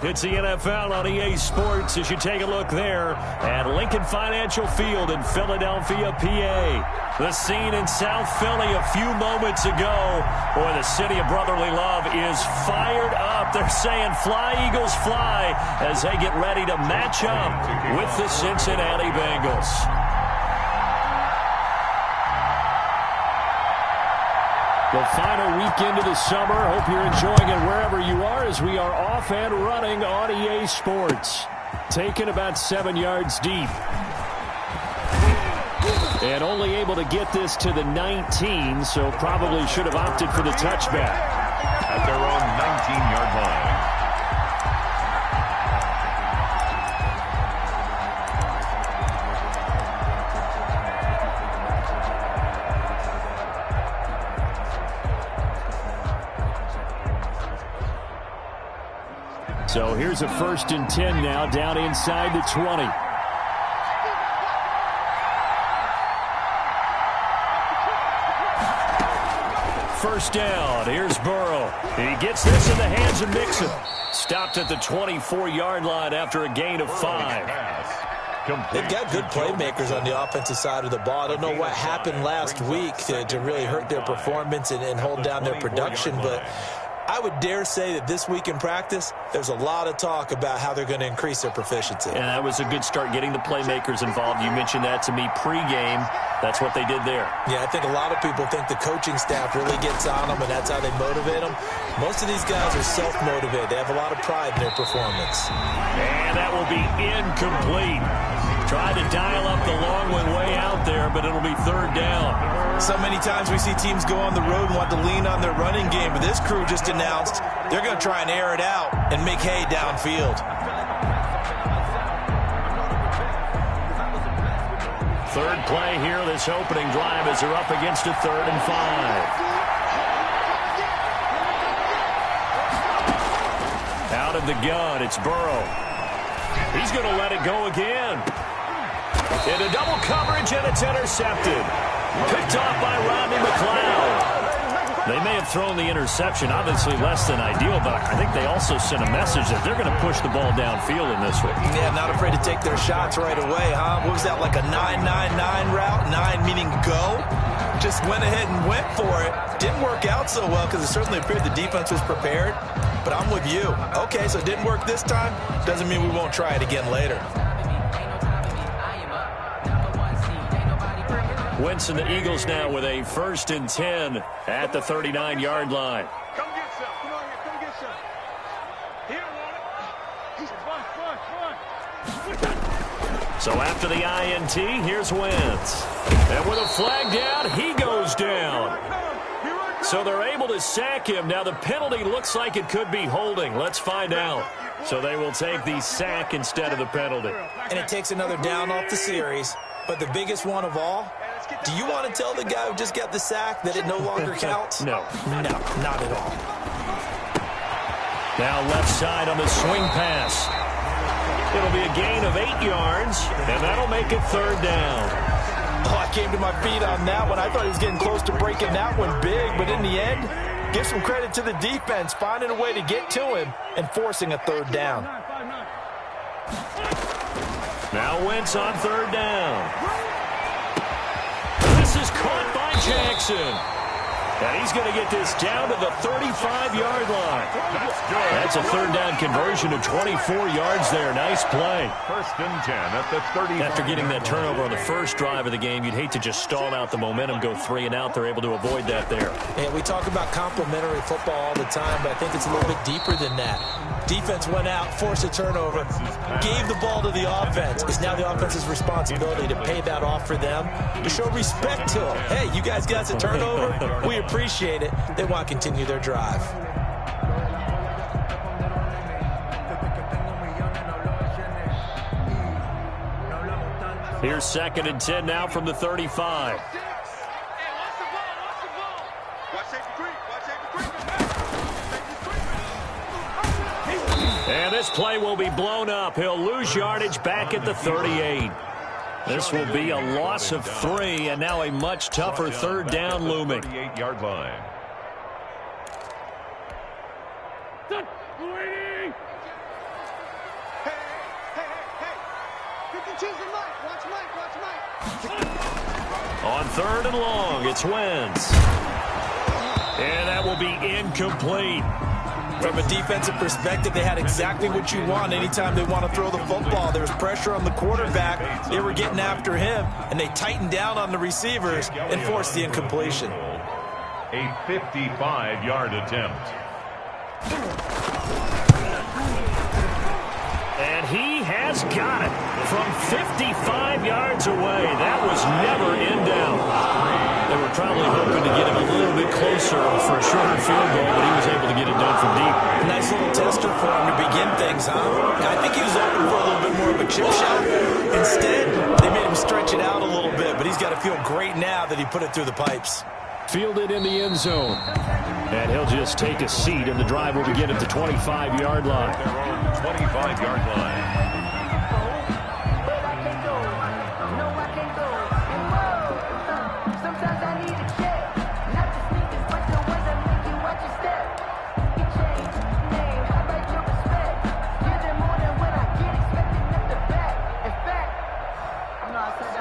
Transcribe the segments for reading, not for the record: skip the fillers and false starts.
It's the NFL on EA Sports as you take a look there at Lincoln Financial Field in Philadelphia, PA. The scene in South Philly a few moments ago. Boy, the city of brotherly love is fired up. They're saying fly, Eagles, fly as they get ready to match up with the Cincinnati Bengals. The final weekend of the summer. Hope you're enjoying it wherever you are as we are off and running on EA Sports. Taken about 7 yards deep. And only able to get this to the 19, so probably should have opted for the touchback. At their own 19-yard line. So here's a 1st and 10 now, down inside the 20. First down, here's Burrow. He gets this in the hands of Mixon. Stopped at the 24-yard line after a gain of 5. They've got good playmakers on the offensive side of the ball. I don't know what happened last week to really hurt their performance and hold down their production, but I would dare say that this week in practice, there's a lot of talk about how they're going to increase their proficiency. And that was a good start, getting the playmakers involved. You mentioned that to me pregame. That's what they did there. Yeah, I think a lot of people think the coaching staff really gets on them, and that's how they motivate them. Most of these guys are self-motivated. They have a lot of pride in their performance. And that will be incomplete. Tried to dial up the long one way out there, but it'll be 3rd down. So many times we see teams go on the road and want to lean on their running game, but this crew just announced they're going to try and air it out and make hay downfield. 3rd play here, this opening drive as they're up against a 3rd and 5. Out of the gun, it's Burrow. He's going to let it go again. Into double coverage, and it's intercepted. Picked off by Rodney McLeod. They may have thrown the interception, obviously less than ideal, but I think they also sent a message that they're going to push the ball downfield in this one. Yeah, not afraid to take their shots right away, huh? What was that, like a 9-9-9 route? 9 meaning go? Just went ahead and went for it. Didn't work out so well because it certainly appeared the defense was prepared. But I'm with you. Okay, so it didn't work this time. Doesn't mean we won't try it again later. Wentz and the Eagles now with a 1st and 10 at the 39-yard line. Come get some. Come on here. Come get some. He don't want it. So after the INT, here's Wentz. And with a flag down, he goes down. So they're able to sack him. Now the penalty looks like it could be holding. Let's find out. So they will take the sack instead of the penalty. And it takes another down off the series. But the biggest one of all, do you want to tell the guy who just got the sack that it no longer counts? No. No, not at all. Now left side on the swing pass. It'll be a gain of 8 yards, and that'll make it 3rd down. Oh, I came to my feet on that one. I thought he was getting close to breaking that one big, but in the end, give some credit to the defense, finding a way to get to him and forcing a 3rd down. Now Wentz on 3rd down. This is caught by Jackson. And he's going to get this down to the 35-yard line. That's a 3rd down conversion of 24 yards there. Nice play. 1st and 10 at the 30. After getting that turnover on the first drive of the game, you'd hate to just stall out the momentum, go 3 and out. They're able to avoid that there. And we talk about complementary football all the time, but I think it's a little bit deeper than that. Defense went out, forced a turnover, gave the ball to the offense. It's now the offense's responsibility to pay that off for them, to show respect to them. Hey, you guys got a turnover? We appreciate it. They want to continue their drive. Here's 2nd and 10 now from the 35. And this play will be blown up. He'll lose yardage back at the 38. This will be a loss of 3, and now a much tougher 3rd down looming. 38-yard line. On 3rd and long, it's Wentz. And that will be incomplete. From a defensive perspective, they had exactly what you want anytime they want to throw the football. There was pressure on the quarterback. They were getting after him, and they tightened down on the receivers and forced the incompletion. A 55-yard attempt. And he has got it from 55 yards away. That was never in doubt. They were probably hoping to get him a little bit closer for a shorter field goal, but he was able to get it done from deep. Nice little tester for him to begin things, huh? I think he was hoping for a little bit more of a chip shot. Instead, they made him stretch it out a little bit, but he's got to feel great now that he put it through the pipes. Fielded in the end zone. And he'll just take a seat, and the drive will begin at the 25-yard line. Their own 25-yard line.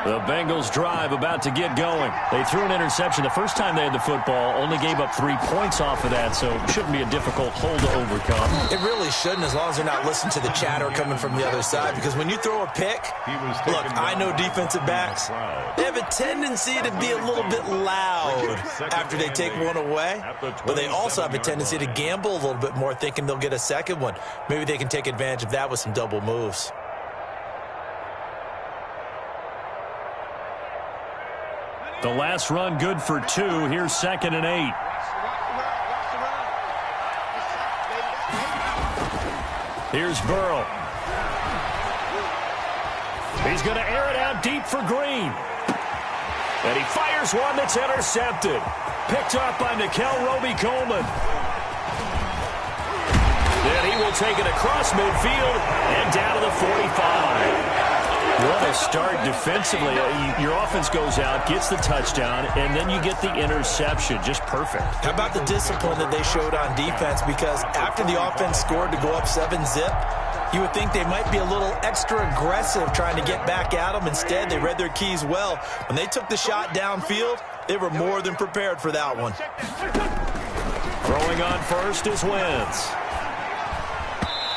The Bengals drive about to get going. They threw an interception the first time they had the football, only gave up 3 points off of that, so it shouldn't be a difficult hole to overcome. It really shouldn't, as long as they're not listening to the chatter coming from the other side, because when you throw a pick, look, I know defensive backs, they have a tendency to be a little bit loud after they take one away, but they also have a tendency to gamble a little bit more, thinking they'll get a second one. Maybe they can take advantage of that with some double moves. The last run good for 2. Here's 2nd and 8. Here's Burrow. He's going to air it out deep for Green. And he fires one that's intercepted. Picked up by Nikel Roby-Coleman. Then he will take it across midfield and down to the 45. What a start defensively. Your offense goes out, gets the touchdown, and then you get the interception. Just perfect. How about the discipline that they showed on defense? Because after the offense scored to go up 7-zip, you would think they might be a little extra aggressive trying to get back at them. Instead, they read their keys well. When they took the shot downfield, they were more than prepared for that one. Throwing on first is Wentz.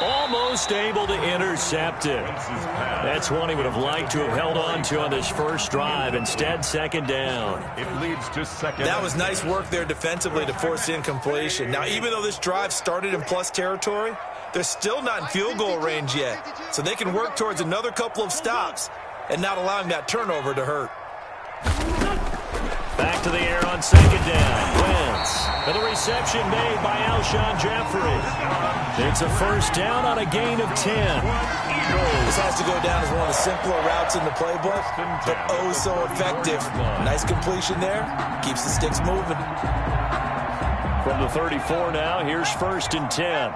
Almost able to intercept it. That's one he would have liked to have held on to on this first drive. Instead, 2nd down. It leads to 2nd. That was nice work there defensively to force incompletion. Now, even though this drive started in plus territory, they're still not in field goal range yet. So they can work towards another couple of stops and not allowing that turnover to hurt. Back to the air on 2nd down. Wentz. And the reception made by Alshon Jeffrey. It's a first down on a gain of 10. This has to go down as one of the simpler routes in the playbook, but oh so effective. Nice completion there. Keeps the sticks moving. From the 34 now, here's 1st and 10.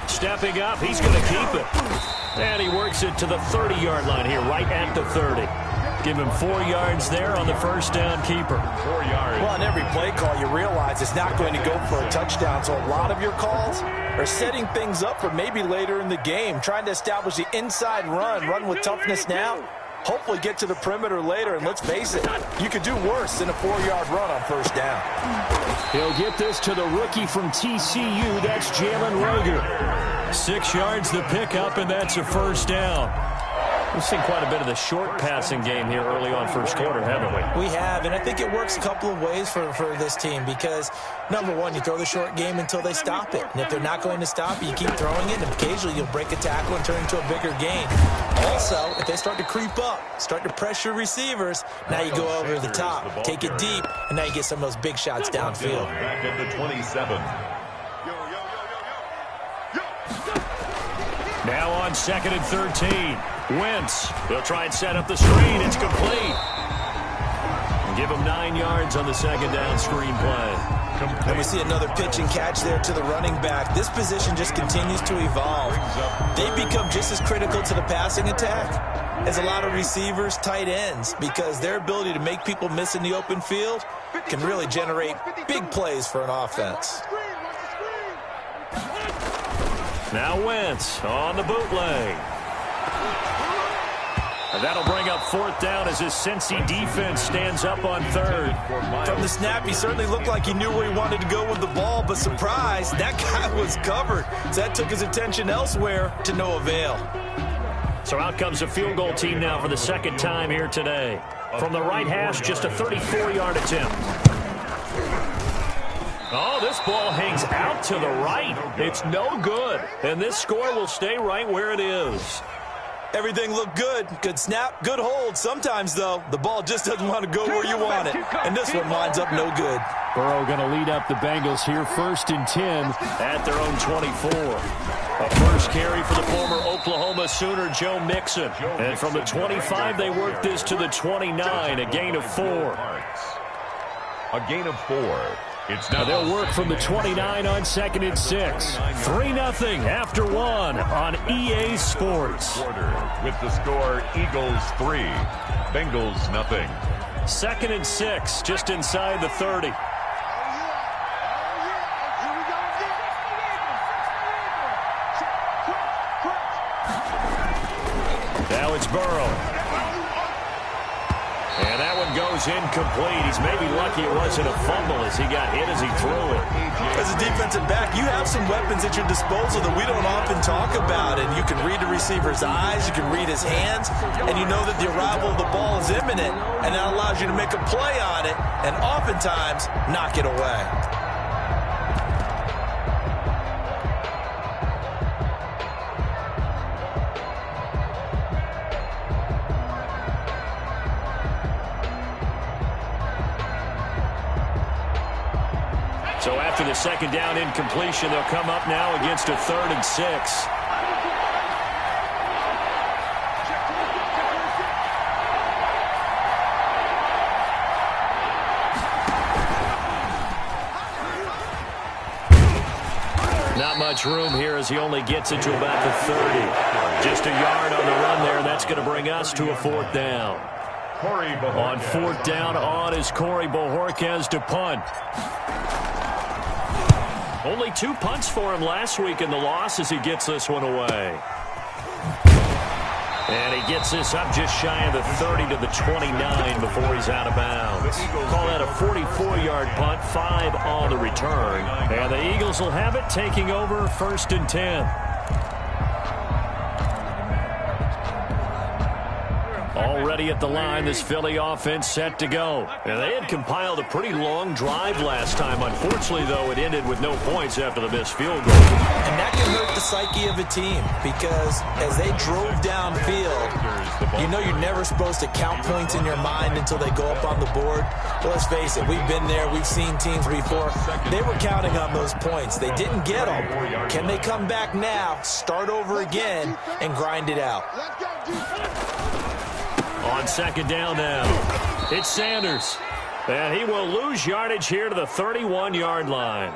Stepping up, he's going to keep it. And he works it to the 30-yard line here, right at the 30. Give him 4 yards there on the first down keeper. 4 yards. Well, on every play call, you realize it's not going to go for a touchdown. So a lot of your calls are setting things up for maybe later in the game, trying to establish the inside run with toughness now, hopefully get to the perimeter later. And let's face it, you could do worse than a 4-yard run on first down. He'll get this to the rookie from TCU. That's Jalen Reagor. 6 yards the pickup, and that's a first down. We've seen quite a bit of the short passing game here early on first quarter, haven't we? We have, and I think it works a couple of ways for this team because, number one, you throw the short game until they stop it. And if they're not going to stop it, you keep throwing it, and occasionally you'll break a tackle and turn into a bigger gain. Also, if they start to creep up, start to pressure receivers, now you go over the top, take it deep, and now you get some of those big shots downfield. Back at the 27. Now on 2nd and 13. Wentz. They'll try and set up the screen. It's complete. And give him 9 yards on the 2nd down screen play. And we see another pitch and catch there to the running back. This position just continues to evolve. They become just as critical to the passing attack as a lot of receivers, tight ends, because their ability to make people miss in the open field can really generate big plays for an offense. Now Wentz on the bootleg. And that'll bring up fourth down as his Cincy defense stands up on third. From the snap, he certainly looked like he knew where he wanted to go with the ball, but surprise, that guy was covered. So that took his attention elsewhere to no avail. So out comes a field goal team now for the second time here today. From the right hash, just a 34-yard attempt. Oh, this ball hangs out to the right. It's no good. And this score will stay right where it is. Everything looked good. Good snap, good hold. Sometimes, though, the ball just doesn't want to go where you want it. And this one winds up no good. Burrow going to lead up the Bengals here, 1st and 10 at their own 24. A first carry for the former Oklahoma Sooner, Joe Mixon. And from the 25, they work this to the 29, a gain of 4. A gain of 4. It's now they'll work from the 29 on 2nd and 6. 3-0 after 1 on EA Sports. With the score, Eagles 3, Bengals nothing. 2nd and 6, just inside the 30. Now it's Burrow. And that one goes incomplete. He's maybe lucky it wasn't a fumble as he got hit as he threw it. As a defensive back, you have some weapons at your disposal that we don't often talk about. And you can read the receiver's eyes, you can read his hands, and you know that the arrival of the ball is imminent. And that allows you to make a play on it and oftentimes knock it away. So after the second down incompletion, they'll come up now against a 3rd and 6. Not much room here as he only gets it to about the 30. Just a yard on the run there. That's going to bring us to a 4th down. On 4th down, on is Corey Bojorquez to punt. Only 2 punts for him last week in the loss as he gets this one away. And he gets this up just shy of the 30 to the 29 before he's out of bounds. Call that a 44-yard punt, 5 on the return. And the Eagles will have it taking over 1st and 10. Already at the line, this Philly offense set to go. And they had compiled a pretty long drive last time. Unfortunately, though, it ended with no points after the missed field goal. And that can hurt the psyche of a team because as they drove downfield, you know you're never supposed to count points in your mind until they go up on the board. Well, let's face it, we've been there. We've seen teams before. They were counting on those points. They didn't get them. Can they come back now, start over again, and grind it out? On 2nd down now, it's Sanders. And he will lose yardage here to the 31-yard line.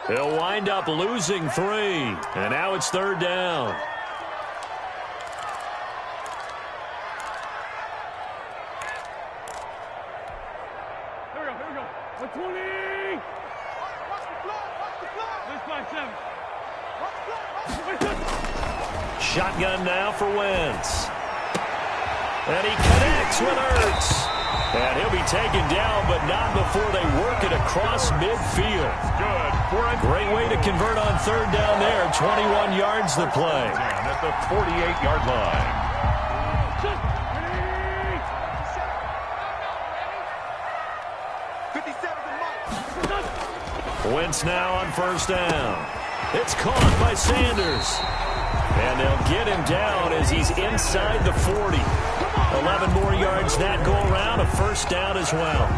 He'll wind up losing 3. And now it's 3rd down. Here we go. 120. Shotgun now for Wentz. And he connects with Ertz. And he'll be taken down, but not before they work it across midfield. Good for a Great way to convert on 3rd down there. 21 yards the play. at the 48-yard line. Wentz now on 1st down. It's caught by Sanders. And they'll get him down as he's inside the 40. 11 more yards that go around, a 1st down as well.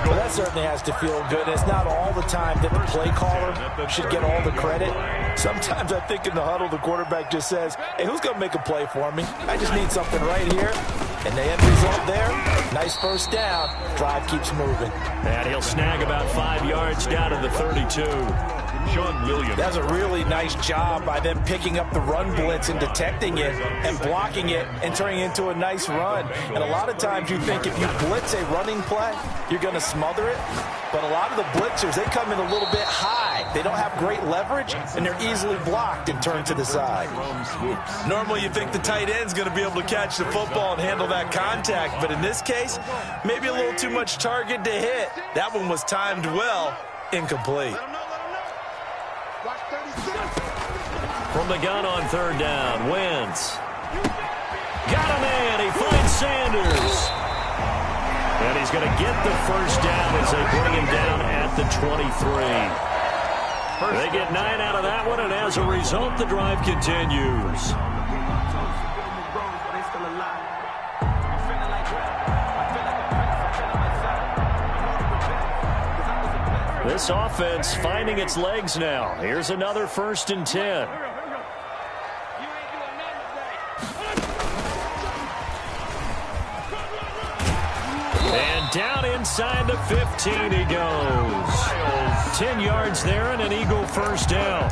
Well, that certainly has to feel good. It's not all the time that the play caller should get all the credit. Sometimes I think in the huddle, the quarterback just says, hey, who's going to make a play for me? I just need something right here. And the end result there, nice 1st down. Drive keeps moving. And he'll snag about 5 yards down to the 32. Sean Williams. That's a really nice job by them picking up the run blitz and detecting it and blocking it and turning it into a nice run. And a lot of times you think if you blitz a running play, you're going to smother it. But a lot of the blitzers, they come in a little bit high. They don't have great leverage, and they're easily blocked and turned to the side. Normally you think the tight end's going to be able to catch the football and handle that contact. But in this case, maybe a little too much target to hit. That one was timed well, incomplete. From the gun on third down, Wentz. Got a man. He finds Sanders. And he's going to get the first down as they bring him down at the 23. They get 9 out of that one, and as a result, the drive continues. This offense finding its legs now. Here's another 1st and 10. And down inside the 15 he goes. 10 yards there and an Eagle first down.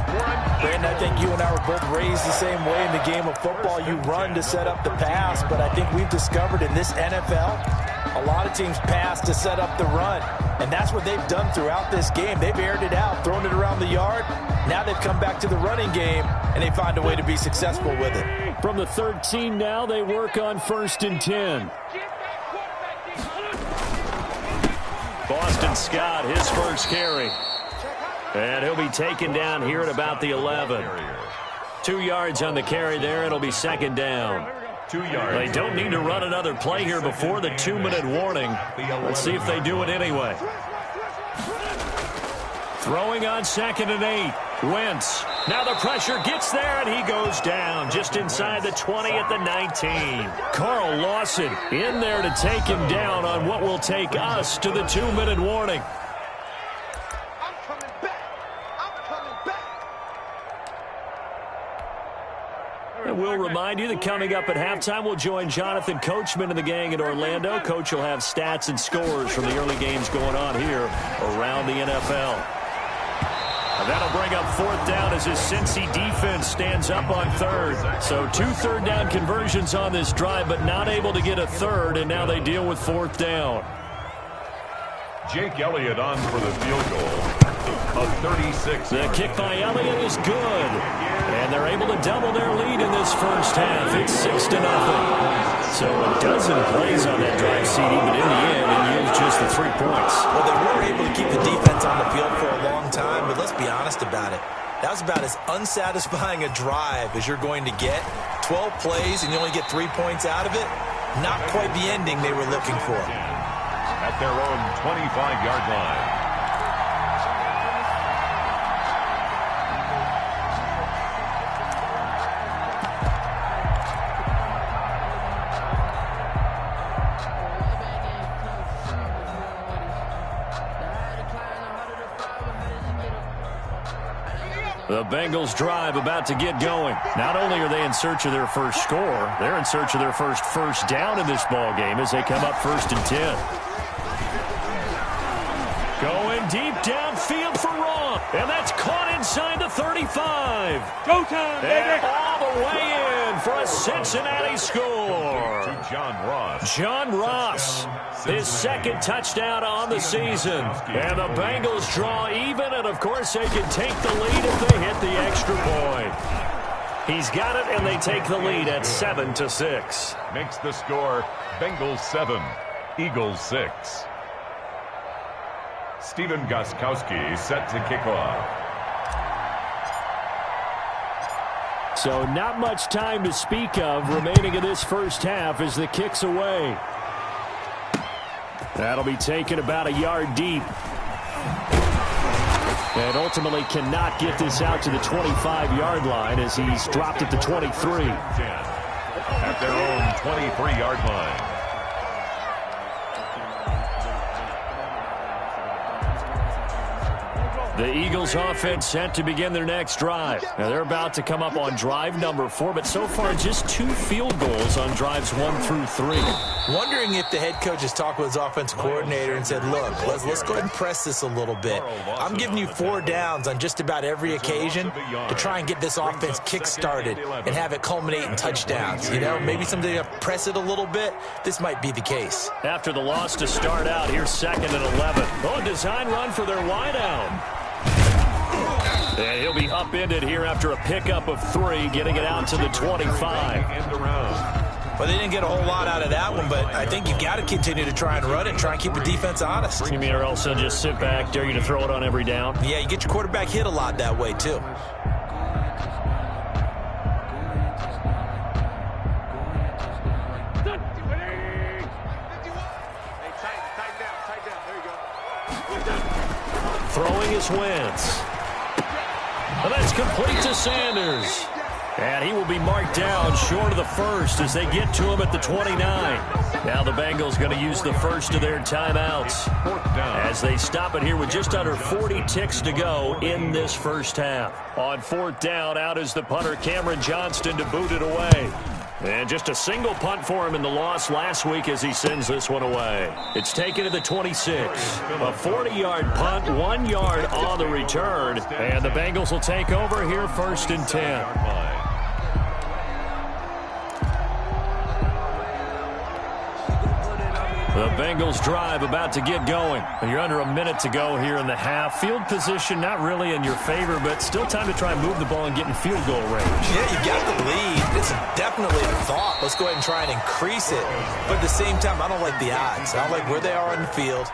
Brandon, I think you and I were both raised the same way in the game of football. You run to set up the pass, but I think we've discovered in this NFL, a lot of teams pass to set up the run. And that's what they've done throughout this game. They've aired it out, thrown it around the yard. Now they've come back to the running game, and they find a way to be successful with it. From the 13 now, they work on 1st and 10. Boston Scott, his first carry. And he'll be taken down here at about the 11. 2 yards on the carry there. It'll be 2nd down. 2 yards. They don't need to run another play here before the 2-minute warning. Let's see if they do it anyway. Throwing on 2nd and 8. Wentz. Now the pressure gets there, and he goes down just inside the 20 at the 19. Carl Lawson in there to take him down on what will take us to the 2-minute warning. I'm coming back. I'm coming back. And we'll remind you that coming up at halftime, we'll join Jonathan Coachman and the gang in Orlando. Coach will have stats and scores from the early games going on here around the NFL. And that'll bring up 4th down as his Cincy defense stands up on 3rd. So 2 third-down conversions on this drive, but not able to get a 3rd, and now they deal with 4th down. Jake Elliott on for the field goal. A 36. The kick by Elliott is good. And they're able to double their lead in this first half. It's 6-0. So a dozen plays on that drive, CD, but in the end, it used just the 3 points. Well, they were able to keep the defense on the field for a long time, but let's be honest about it. That was about as unsatisfying a drive as you're going to get. 12 plays and you only get 3 points out of it. Not quite the ending they were looking for. At their own 25-yard line. The Bengals drive about to get going. Not only are they in search of their first score, they're in search of their first down in this ball game as they come up 1st and 10. Going deep downfield for Raw, and that's caught inside the 35. Go time, baby. And all the way in for a Cincinnati score. To John Ross. John Ross, his 2nd touchdown on the season. And the Bengals draw even, and of course they can take the lead if they hit the extra point. He's got it, and they take the lead at 7-6. Makes the score Bengals 7, Eagles 6. Steven Gostkowski set to kick off. So not much time to speak of remaining in this first half as the kick's away. That'll be taken about a yard deep. And ultimately cannot get this out to the 25-yard line as he's dropped at the 23. At their own 23-yard line. The Eagles offense set to begin their next drive. Now they're about to come up on drive number 4, but so far just 2 field goals on drives 1 through 3. Wondering if the head coach has talked with his offensive coordinator and said, look, let's go ahead and press this a little bit. I'm giving you 4 downs on just about every occasion to try and get this offense kick-started and have it culminate in touchdowns. You know, maybe someday you press it a little bit. This might be the case. After the loss to start out, here's 2nd and 11. Oh, design run for their wideout. And he'll be upended here after a pickup of 3, getting it out to the 25. Well, they didn't get a whole lot out of that one, but I think you've got to continue to try and run it and try and keep the defense honest. You mean, or else they'll just sit back, dare you to throw it on every down? Yeah, you get your quarterback hit a lot that way, too. Throwing is Wentz. And that's complete to Sanders. And he will be marked down short of the first as they get to him at the 29. Now the Bengals going to use the first of their timeouts as they stop it here with just under 40 ticks to go in this first half. On 4th down, out is the punter Cameron Johnston to boot it away. And just a single punt for him in the loss last week as he sends this one away. It's taken to the 26. A 40-yard punt, 1 yard on the return. And the Bengals will take over here 1st and 10. The Bengals drive about to get going. And you're under a minute to go here in the half. Field position not really in your favor, but still time to try and move the ball and get in field goal range. Yeah, you got the lead. It's definitely a thought. Let's go ahead and try and increase it. But at the same time, I don't like the odds. I don't like where they are on the field.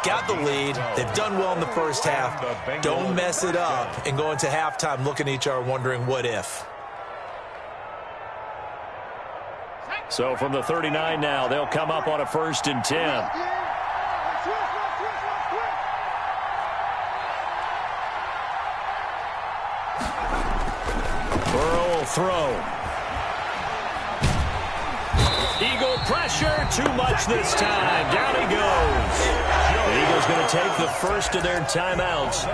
Got the lead. They've done well in the first half. Don't mess it up and go into halftime looking at each other wondering what if. So from the 39 now, they'll come up on a 1st and 10. Burrow will throw. Eagle pressure, too much this time. Down he goes. The Eagles going to take the first of their timeouts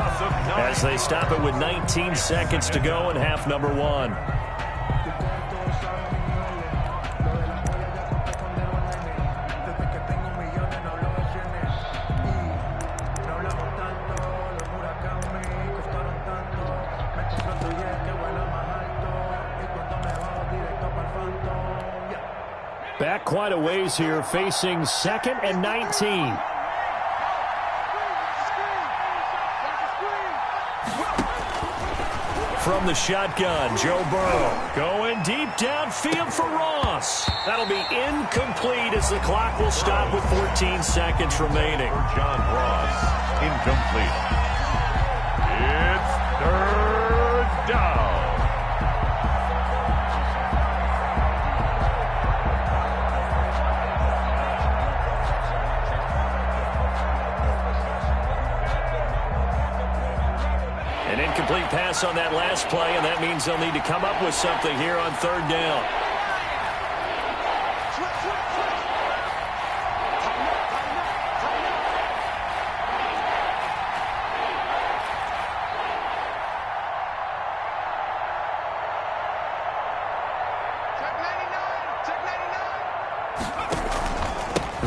as they stop it with 19 seconds to go in half number 1. Back quite a ways here, facing 2nd and 19. From the shotgun, Joe Burrow going deep downfield for Ross. That'll be incomplete as the clock will stop with 14 seconds remaining. John Ross, incomplete. It's 3rd down. An incomplete pass on that last play, and that means they'll need to come up with something here on 3rd down.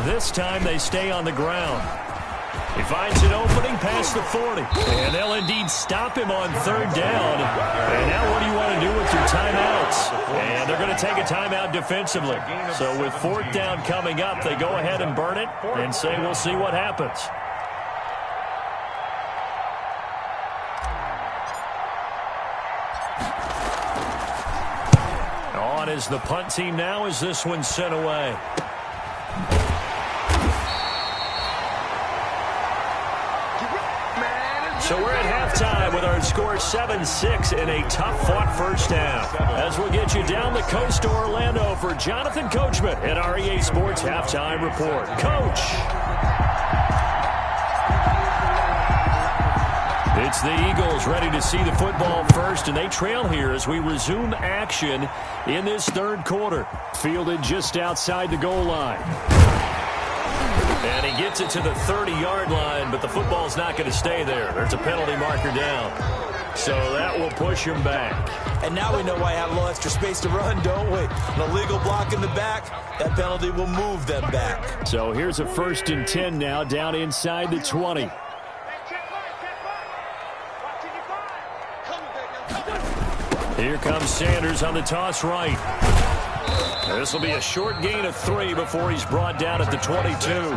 This time they stay on the ground. He finds an opening past the 40. And they'll indeed stop him on 3rd down. And now what do you want to do with your timeouts? And they're going to take a timeout defensively. So with 4th down coming up, they go ahead and burn it and say we'll see what happens. On is the punt team now as this one's sent away. So we're at halftime with our score 7-6 in a tough-fought first half. As we'll get you down the coast to Orlando for Jonathan Coachman at our EA Sports Halftime Report. Coach. It's the Eagles ready to see the football first, and they trail here as we resume action in this 3rd quarter. Fielded just outside the goal line. And he gets it to the 30-yard line, but the football's not going to stay there. There's a penalty marker down. So that will push him back. And now we know why I have a little extra space to run, don't we? An illegal block in the back, that penalty will move them back. So here's a 1st and 10 now, down inside the 20. Here comes Sanders on the toss right. This will be a short gain of 3 before he's brought down at the 22.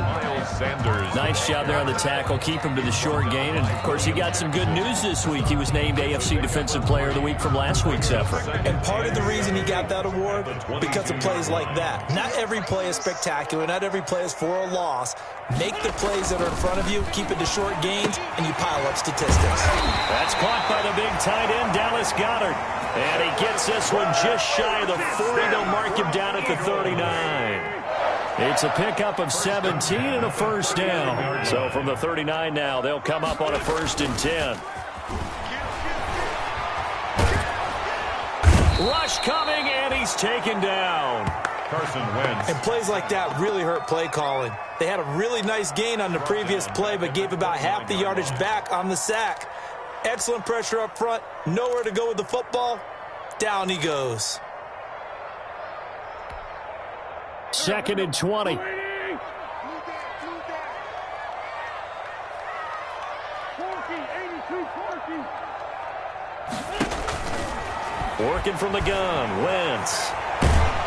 Nice job there on the tackle. Keep him to the short gain. And, of course, he got some good news this week. He was named AFC Defensive Player of the Week from last week's effort. And part of the reason he got that award, because of plays like that. Not every play is spectacular. Not every play is for a loss. Make the plays that are in front of you, keep it to short gains, and you pile up statistics. That's caught by the big tight end, Dallas Goedert. And he gets this one just shy of the 40. They'll mark him down at the 39. It's a pickup of 17 and a 1st down. So from the 39 now, they'll come up on a 1st and 10. Rush coming, and he's taken down. Carson Wentz. And plays like that really hurt play calling. They had a really nice gain on the previous play, but gave about half the yardage back on the sack. Excellent pressure up front. Nowhere to go with the football. Down he goes. 2nd and 20. Working from the gun. Wentz.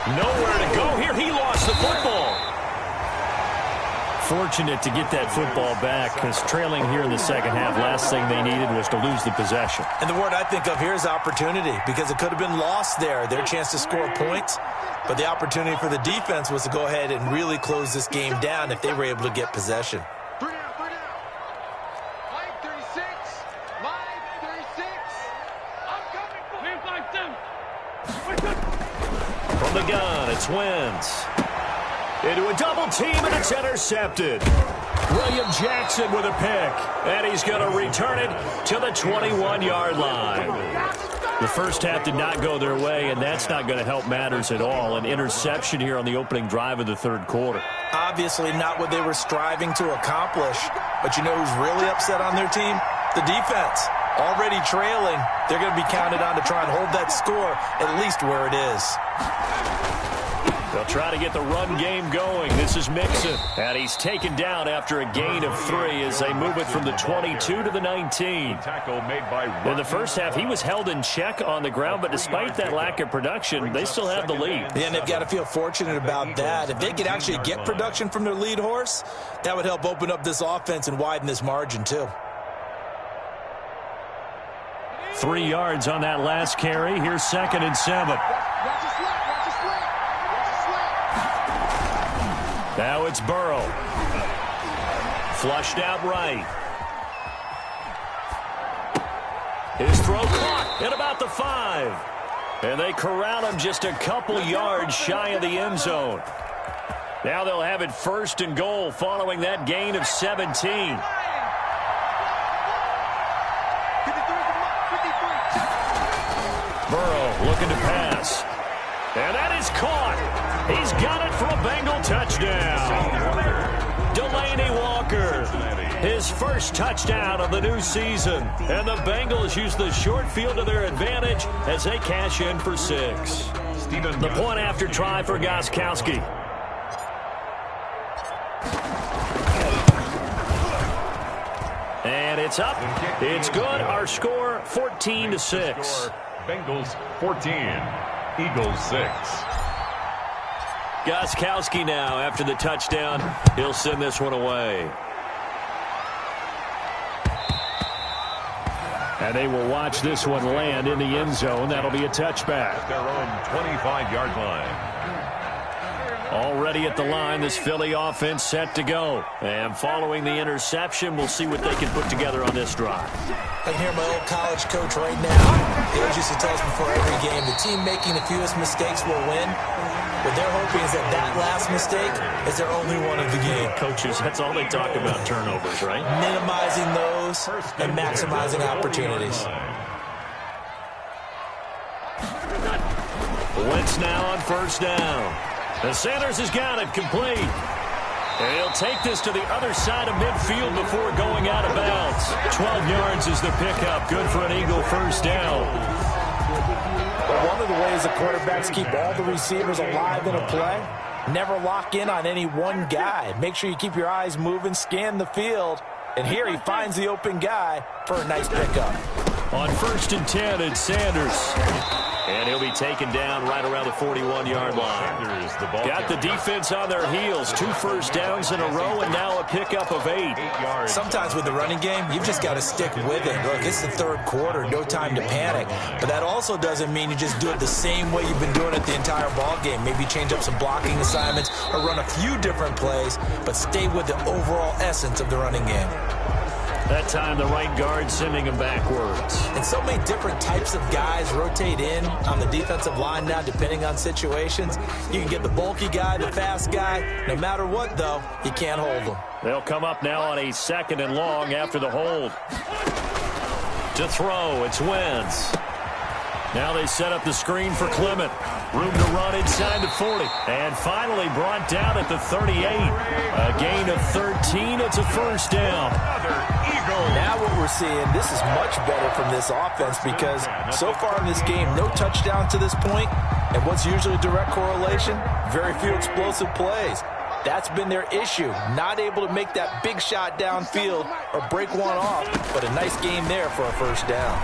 Nowhere to go here. He lost the football. Fortunate to get that football back, because trailing here in the second half, last thing they needed was to lose the possession. And the word I think of here is opportunity, because it could have been lost there, their chance to score points. But the opportunity for the defense was to go ahead and really close this game down if they were able to get possession. 3 down. 5-36. 5-36. I'm coming for you. 5-7. From the gun, it's Wentz. Into a double team, and it's intercepted. William Jackson with a pick, and he's going to return it to the 21-yard line. The first half did not go their way, and that's not going to help matters at all. An interception here on the opening drive of the 3rd quarter. Obviously not what they were striving to accomplish, but you know who's really upset on their team? The defense. Already trailing, they're going to be counted on to try and hold that score at least where it is. They'll try to get the run game going. This is Mixon. And he's taken down after a gain of 3 as they move it from the 22 to the 19. Tackle made by In the first half, he was held in check on the ground, but despite that lack of production, they still have the lead. Yeah, and they've got to feel fortunate about that. If they could actually get production from their lead horse, that would help open up this offense and widen this margin too. 3 yards on that last carry. Here's 2nd and 7. Now it's Burrow. Flushed out right. His throw caught at about the 5. And they corral him just a couple yards shy of the end zone. Now they'll have it 1st and goal following that gain of 17. Burrow looking to pass. And that is caught. He's got it for a Bengal touchdown. Delaney Walker, his first touchdown of the new season. And the Bengals use the short field to their advantage as they cash in for 6. The point after try for Gostkowski. And it's up. It's good. Our score, 14-6. Bengals 14, Eagles 6. Gostkowski now after the touchdown. He'll send this one away. And they will watch this one land in the end zone. That'll be a touchback. At their own 25-yard line. Already at the line, this Philly offense set to go. And following the interception, we'll see what they can put together on this drive. I can hear my old college coach right now. He always used to tell us before every game, the team making the fewest mistakes will win. What they're hoping is that that last mistake is their only one of the game. Coaches, that's all they talk about, turnovers, right? Minimizing those and maximizing opportunities. Wentz now on 1st down. And Sanders has got it complete. And he'll take this to the other side of midfield before going out of bounds. 12 yards is the pickup. Good for an Eagle first down. Well, one of the ways the quarterbacks keep all the receivers alive in a play, never lock in on any one guy. Make sure you keep your eyes moving, scan the field. And here he finds the open guy for a nice pickup. On 1st and 10, it's Sanders. And he'll be taken down right around the 41-yard line. Got the defense on their heels. 2 first downs in a row, and now a pickup of 8. Sometimes with the running game, you've just got to stick with it. Look, it's the 3rd quarter, no time to panic. But that also doesn't mean you just do it the same way you've been doing it the entire ball game. Maybe change up some blocking assignments or run a few different plays, but stay with the overall essence of the running game. That time, the right guard sending him backwards. And so many different types of guys rotate in on the defensive line now, depending on situations. You can get the bulky guy, the fast guy. No matter what, though, you can't hold them. They'll come up now on a 2nd and long after the hold. To throw, it's Wentz. Now they set up the screen for Clement. Room to run inside the 40. And finally brought down at the 38. A gain of 13. It's a first down. Now what we're seeing, this is much better from this offense because so far in this game, no touchdown to this point. And what's usually a direct correlation? Very few explosive plays. That's been their issue. Not able to make that big shot downfield or break one off. But a nice game there for a first down.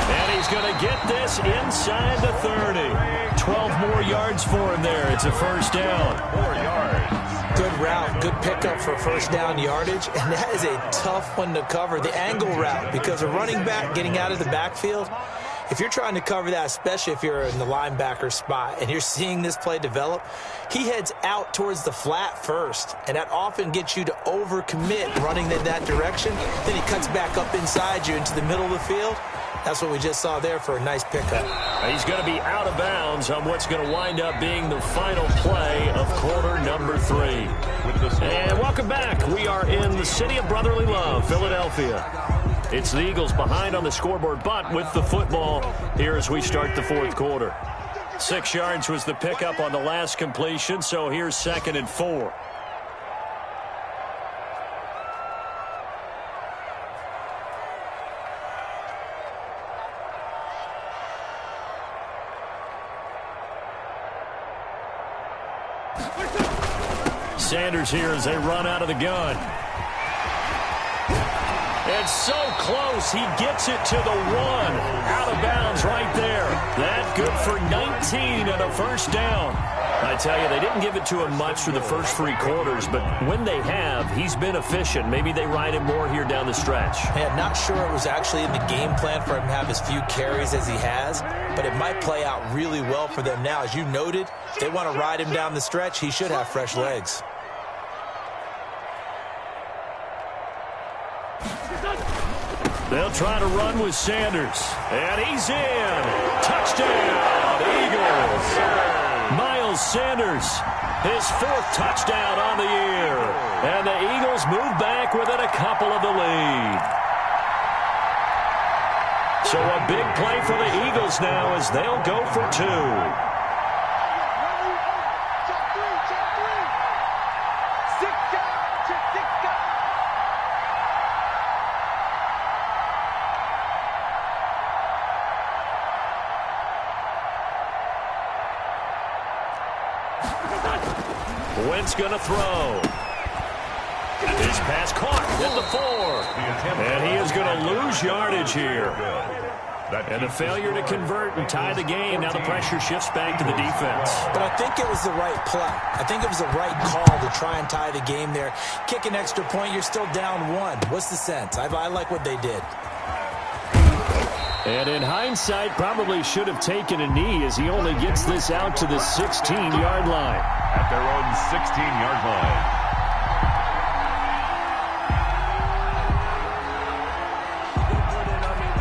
And he's going to get this inside the 30. 12 more yards for him there. It's a first down. 4 yards. Good route, good pickup for first down yardage, and that is a tough one to cover, the angle route, because a running back getting out of the backfield, if you're trying to cover that, especially if you're in the linebacker spot and you're seeing this play develop, he heads out towards the flat first, and that often gets you to overcommit running in that direction. Then he cuts back up inside you into the middle of the field. That's what we just saw there for a nice pickup. He's going to be out of bounds on what's going to wind up being the final play of quarter number 3. And welcome back. We are in the city of brotherly love, Philadelphia. It's the Eagles behind on the scoreboard, but with the football here as we start the 4th quarter. 6 yards was the pickup on the last completion, so here's 2nd and 4. Sanders here as they run out of the gun. And so close, he gets it to the 1. Out of bounds right there. That good for 19 and a first down. I tell you, they didn't give it to him much for the first 3 quarters, but when they have, he's been efficient. Maybe they ride him more here down the stretch. Hey, I'm not sure it was actually in the game plan for him to have as few carries as he has, but it might play out really well for them now. As you noted, if they want to ride him down the stretch, he should have fresh legs. They'll try to run with Sanders. And he's in. Touchdown, Eagles. Miles Sanders, his 4th touchdown on the year. And the Eagles move back within a couple of the lead. So a big play for the Eagles now as they'll go for 2. Wentz going to throw. His pass caught at the 4. And he is going to lose yardage here. And a failure to convert and tie the game. Now the pressure shifts back to the defense. But I think it was the right play. I think it was the right call to try and tie the game there. Kick an extra point, you're still down 1. What's the sense? I like what they did. And in hindsight, probably should have taken a knee as he only gets this out to the 16-yard line. At their own 16-yard line.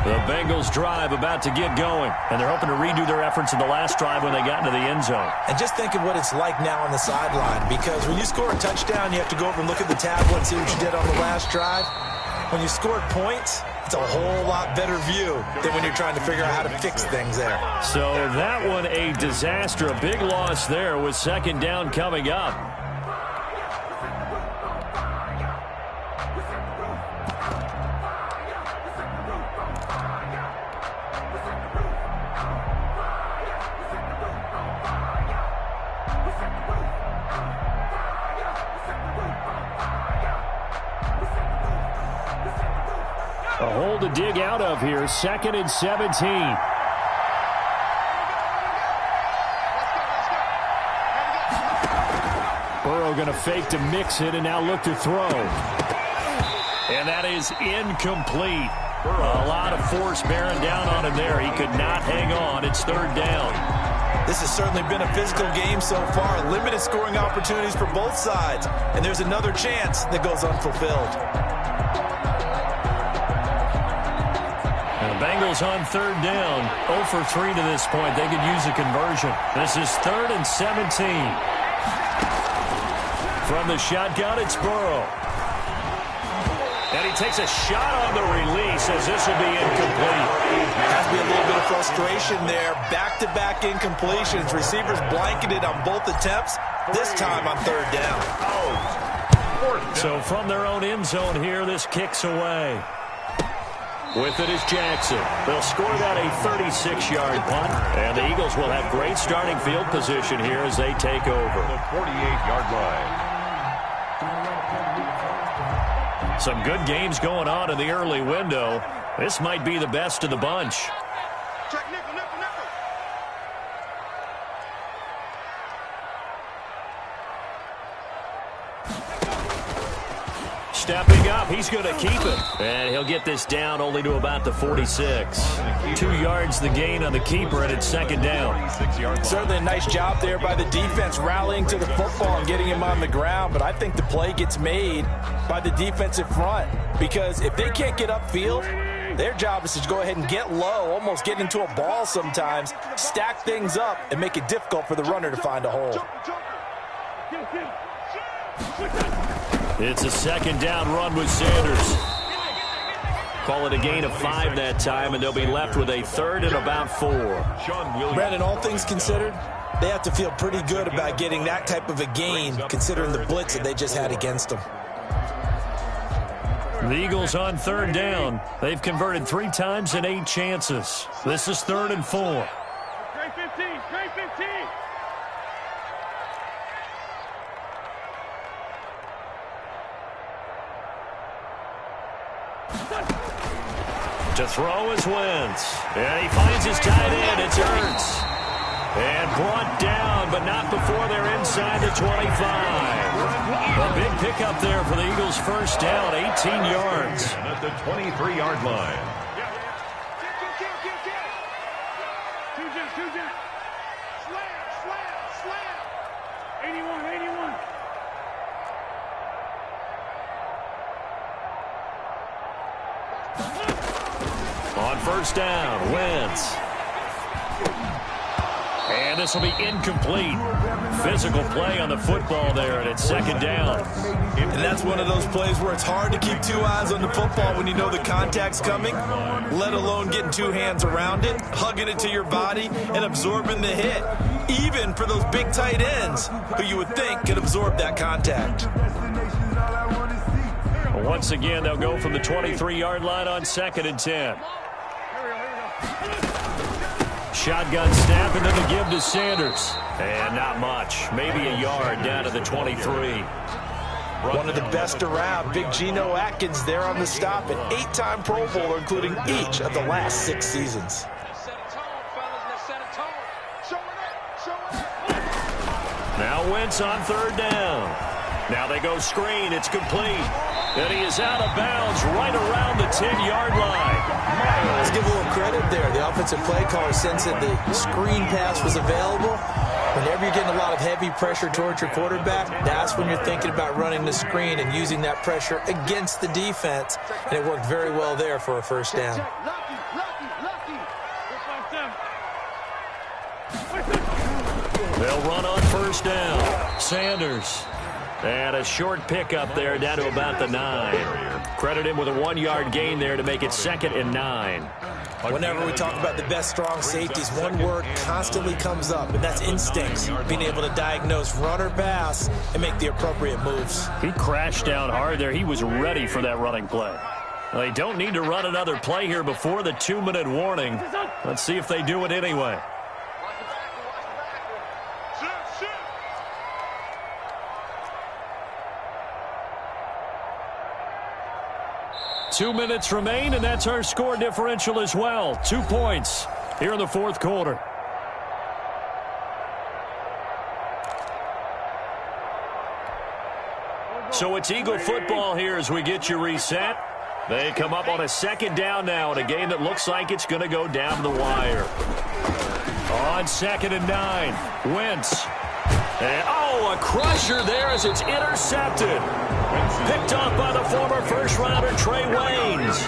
The Bengals drive about to get going, and they're hoping to redo their efforts in the last drive when they got into the end zone. And just think of what it's like now on the sideline, because when you score a touchdown, you have to go over and look at the tablet and see what you did on the last drive. When you scored points, it's a whole lot better view than when you're trying to figure out how to fix things there. So that one a disaster. A big loss there with 2nd down coming up. A hole to dig out of here. 2nd and 17. Burrow going to fake to mix it and now look to throw. And that is incomplete. A lot of force bearing down on him there. He could not hang on. It's 3rd down. This has certainly been a physical game so far. Limited scoring opportunities for both sides. And there's another chance that goes unfulfilled. And the Bengals on 3rd down. 0 for 3 to this point. They could use a conversion. This is 3rd and 17. From the shotgun, it's Burrow. And he takes a shot on the release as this will be incomplete. Has to be a little bit of frustration there. Back-to-back incompletions. Receivers blanketed on both attempts, this time on 3rd down. So from their own end zone here, this kicks away. With it is Jackson. They'll score that a 36-yard punt. And the Eagles will have great starting field position here as they take over. The 48-yard line. Some good games going on in the early window. This might be the best of the bunch. Check nickel, nickel, nickel. Stepping up, he's going to keep it. And he'll get this down only to about the 46. 2 yards the gain on the keeper, and it's 2nd down. Certainly a nice job there by the defense rallying to the football and getting him on the ground. But I think the play gets made by the defensive front. Because if they can't get upfield, their job is to go ahead and get low, almost get into a ball sometimes, stack things up, and make it difficult for the runner to find a hole. It's a 2nd down run with Sanders. Call it a gain of 5 that time, and they'll be left with a 3rd and about 4. Brandon, all things considered, they have to feel pretty good about getting that type of a gain, considering the blitz that they just had against them. The Eagles on 3rd down. They've converted 3 times in 8 chances. This is 3rd and 4. Trey 15, Trey 15. To throw is Wentz. And he finds his tight end. It's Ertz. And brought down, but not before they're inside the 25. A big pickup there for the Eagles' 1st down, 18 yards. At the 23-yard line. Two jump. Slam. 81. On 1st down, Wentz. And this will be incomplete. Physical play on the football there, and it's 2nd down. And that's one of those plays where it's hard to keep 2 eyes on the football when you know the contact's coming, let alone getting 2 hands around it, hugging it to your body, and absorbing the hit, even for those big tight ends who you would think could absorb that contact. Once again, they'll go from the 23-yard line on 2nd and 10. Shotgun snap into the give to Sanders. And not much. Maybe a yard down to the 23. One of the best around. Big Geno Atkins there on the stop. An 8-time Pro Bowler, including each of the last 6 seasons. Now Wentz on 3rd down. Now they go screen. It's complete. And he is out of bounds right around the 10-yard line. Let's give a little credit there. The offensive play caller sensed that the screen pass was available. Whenever you're getting a lot of heavy pressure towards your quarterback, that's when you're thinking about running the screen and using that pressure against the defense. And it worked very well there for a 1st down. They'll run on 1st down. Sanders. And a short pickup there down to about the 9. Credit him with a 1-yard gain there to make it 2nd and 9. Whenever we talk about the best strong safeties, one word constantly comes up, and that's instincts. Being able to diagnose run or pass and make the appropriate moves. He crashed down hard there. He was ready for that running play. They don't need to run another play here before the 2-minute warning. Let's see if they do it anyway. 2 minutes remain, and that's our score differential as well. 2 points here in the fourth quarter. So it's Eagle football here as we get you reset. They come up on a second down now in a game that looks like it's going to go down to the wire. On 2nd and 9, Wentz. And, a crusher there as it's intercepted. Picked off by the former first-rounder Trey Waynes.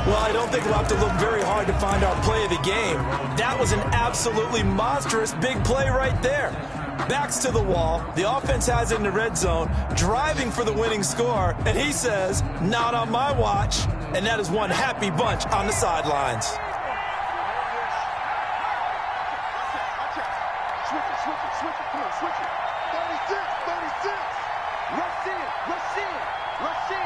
Well, I don't think we'll have to look very hard to find our play of the game. That was an absolutely monstrous big play right there. Backs to the wall. The offense has it in the red zone, driving for the winning score, and he says, not on my watch. And that is one happy bunch on the sidelines. Switch it. Come on, switch it. 36. Rush in.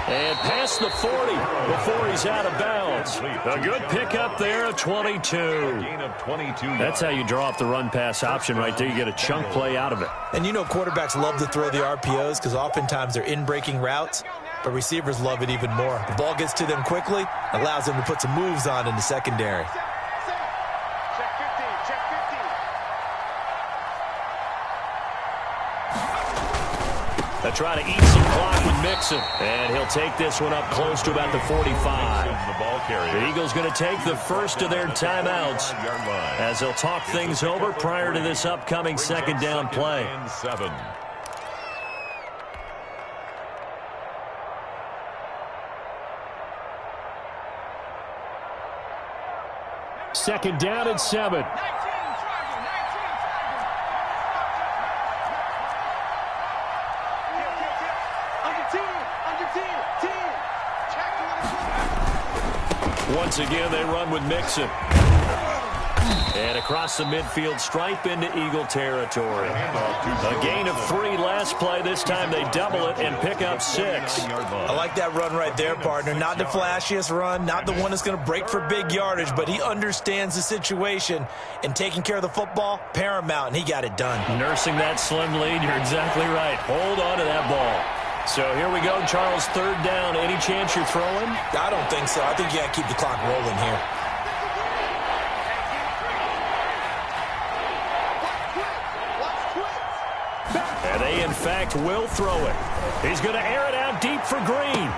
And past the 40 before he's out of bounds. A good pickup there at 22. Gain of 22 yards. That's how you draw up the run-pass option right there. You get a chunk play out of it. And you know quarterbacks love to throw the RPOs because oftentimes they're in-breaking routes, but receivers love it even more. The ball gets to them quickly, allows them to put some moves on in the secondary. They try to eat some clock with Mixon, and he'll take this one up close to about the 45. The Eagles going to take the first of their timeouts as they'll talk things over prior to this upcoming second down play. Second down and 7. Once again, they run with Mixon. And across the midfield stripe into Eagle territory. A gain of 3 last play. This time they double it and pick up 6. I like that run right there, partner. Not the flashiest run, not the one that's going to break for big yardage, but he understands the situation, and taking care of the football, paramount, and he got it done. Nursing that slim lead, you're exactly right. Hold on to that ball. So here we go, Charles, third down. Any chance you're throwing? I don't think so. I think you got to keep the clock rolling here. And they, in fact, will throw it. He's going to air it out deep for Green.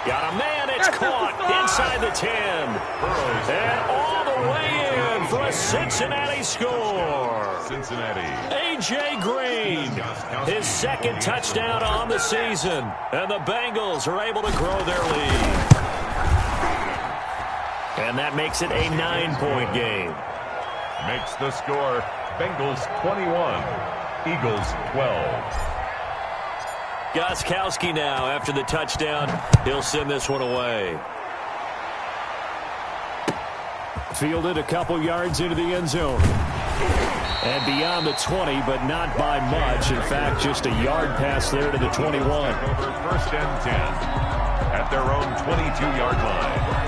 Got a man, it's caught inside the 10. And all the way in for a Cincinnati score. A.J. Green, his second touchdown on the season. And the Bengals are able to grow their lead. And that makes it a 9-point game. Makes the score Bengals 21, Eagles 12. Gostkowski now after the touchdown. He'll send this one away. Fielded a couple yards into the end zone. And beyond the 20, but not by much. In fact, just a yard pass there to the 21. Over first and 10 at their own 22-yard line.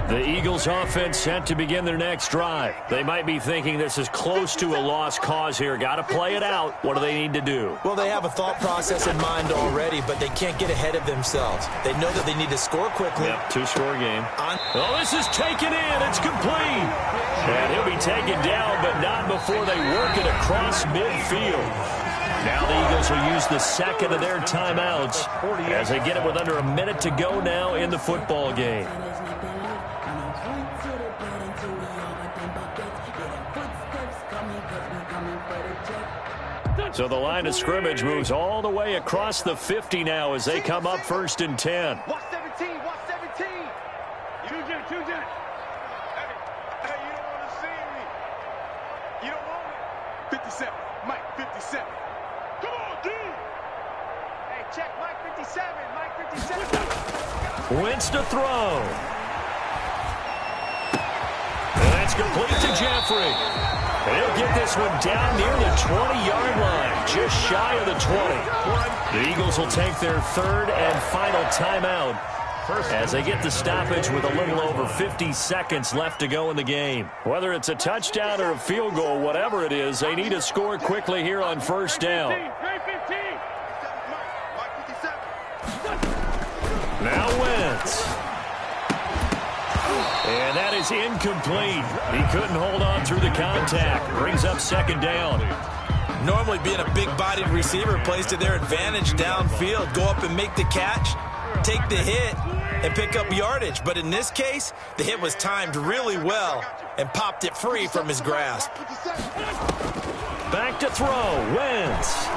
The Eagles offense set to begin their next drive. They might be thinking this is close to a lost cause here. Got to play it out. What do they need to do? Well, they have a thought process in mind already, but they can't get ahead of themselves. They know that they need to score quickly. Yep, 2-score game. Oh, this is taken in. It's complete. And he'll be taken down, but not before they work it across midfield. Now the Eagles will use the second of their timeouts as they get it with under a minute to go now in the football game. So the line of scrimmage moves all the way across the 50 now as they come up first and 10. Watch 17. Two jet. Hey, you don't want to see me. You don't want me. 57. Mike, 57. Come on, D. Hey, check Mike 57. Mike 57. Wentz to throw. And that's complete to Jeffrey. And he'll get this one down near the 20-yard line, just shy of the 20. The Eagles will take their third and final timeout as they get the stoppage with a little over 50 seconds left to go in the game. Whether it's a touchdown or a field goal, whatever it is, they need to score quickly here on first down. Now Wentz. And that is incomplete. He couldn't hold on through the contact. Brings up second down. Normally being a big-bodied receiver plays to their advantage downfield. Go up and make the catch, take the hit, and pick up yardage. But in this case, the hit was timed really well and popped it free from his grasp. Back to throw, Wentz.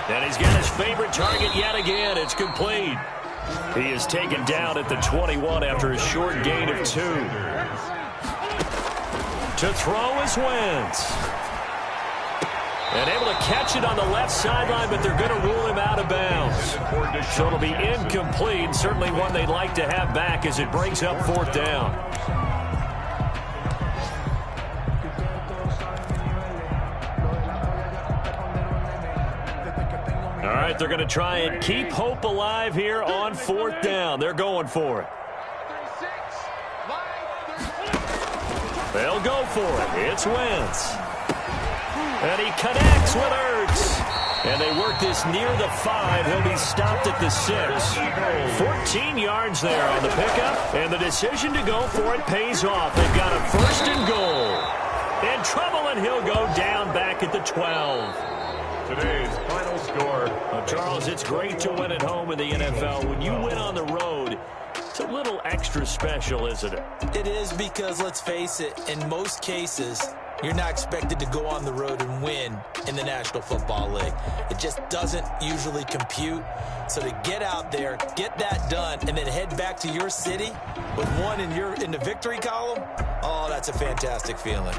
And he's got his favorite target yet again. It's complete. He is taken down at the 21 after a short gain of 2. To throw is Wentz. And able to catch it on the left sideline, but they're going to rule him out of bounds. So it'll be incomplete. Certainly one they'd like to have back as it brings up fourth down. All right, they're going to try and keep hope alive here on fourth down. They're going for it. They'll go for it. It's Wentz. And he connects with Ertz. And they work this near the 5. He'll be stopped at the 6. 14 yards there on the pickup. And the decision to go for it pays off. They've got a first and goal. In trouble, and he'll go down back at the 12. Today's final score. Charles, it's great to win at home in the NFL. When you win on the road, it's a little extra special, isn't it? It is because, let's face it, in most cases, you're not expected to go on the road and win in the National Football League. It just doesn't usually compute. So to get out there, get that done, and then head back to your city with one in the victory column, oh, that's a fantastic feeling.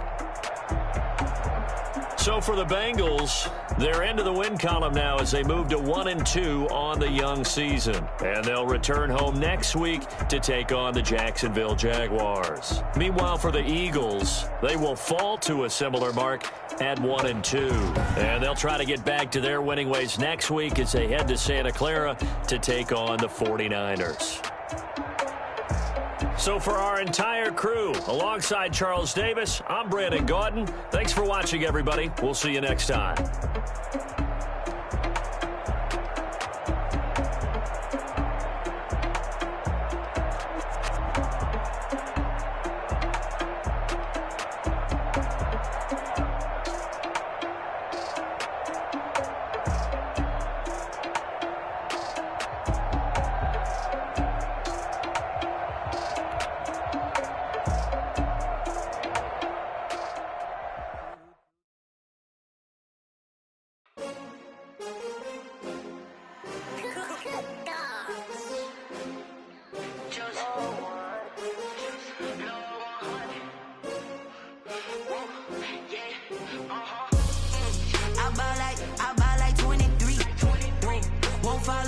So for the Bengals, they're into the win column now as they move to 1-2 on the young season. And they'll return home next week to take on the Jacksonville Jaguars. Meanwhile, for the Eagles, they will fall to a similar mark at 1-2. And they'll try to get back to their winning ways next week as they head to Santa Clara to take on the 49ers. So for our entire crew, alongside Charles Davis, I'm Brandon Gaudin. Thanks for watching, everybody. We'll see you next time.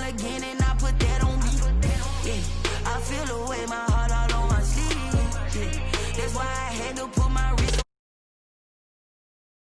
Again, and I put that on me. Yeah, I feel the way my heart